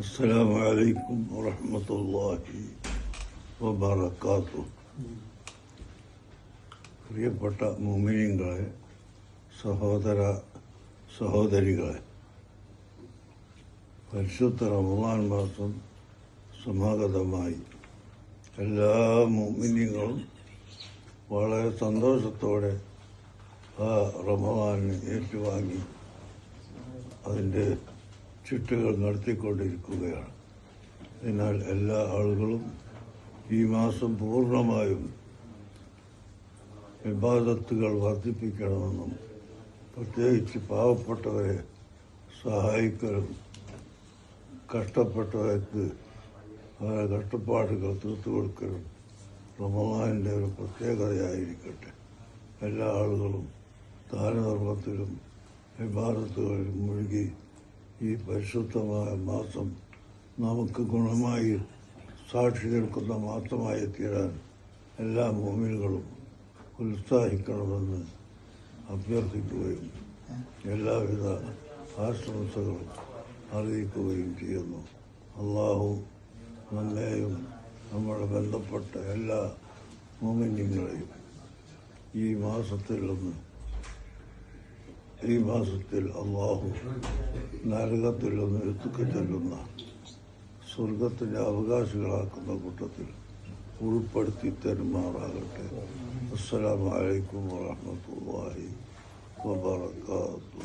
السلام عليكم ورحمة الله وبركاته. പ്രിയപ്പെട്ട മുഅ്മിനീങ്ങളെ, സഹോദര സഹോദരികളെ, പരിശുദ്ധ റമളാൻ മാസം സമാഗതമായി. എല്ലാ മുഅ്മിനീങ്ങളും വളരെ സന്തോഷത്തോടെ ആ റമളാനെ ഏറ്റുവാങ്ങി അതിൻ്റെ ചിട്ടകൾ നടത്തിക്കൊണ്ടിരിക്കുകയാണ്. അതിനാൽ എല്ലാ ആളുകളും ഈ മാസം പൂർണ്ണമായും ഇബാദത്തുകൾ വർദ്ധിപ്പിക്കണമെന്നും പ്രത്യേകിച്ച് പാവപ്പെട്ടവരെ സഹായിക്കലും കഷ്ടപ്പെട്ടവർക്ക് അവരുടെ കഷ്ടപ്പാടുകൾ തീർത്തു കൊടുക്കലും റമളാനിൻ്റെ ഒരു പ്രത്യേകതയായിരിക്കട്ടെ. എല്ലാ ആളുകളും ദാനധർമ്മത്തിലും ഇബാദത്തുകളിലും മുഴുകി ഈ പരിശുദ്ധമായ മാസം നമുക്ക് ഗുണമായി സാക്ഷി നിൽക്കുന്ന മാസമായി തീരാൻ എല്ലാ മുഅ്മിനുകളും ഉത്സാഹിക്കണമെന്ന് അഭ്യർത്ഥിക്കുകയും എല്ലാവിധ ആശംസകളും അറിയിക്കുകയും ചെയ്യുന്നു. അള്ളാഹു നമ്മെയും നമ്മുടെ ബന്ധപ്പെട്ട എല്ലാ മുഅ്മിനീങ്ങളെയും ഈ മാസത്തിൽ അള്ളാഹു നരകത്തിൽ നിന്ന് എത്തിച്ചെല്ലുന്ന സ്വർഗത്തിൻ്റെ അവകാശികളാക്കുന്ന കൂട്ടത്തിൽ ഉൾപ്പെടുത്തി തരുമാറാകട്ടെ. അസ്സലാമു അലൈക്കും വറഹ്മത്തുള്ളാഹി വബറകാതുഹു.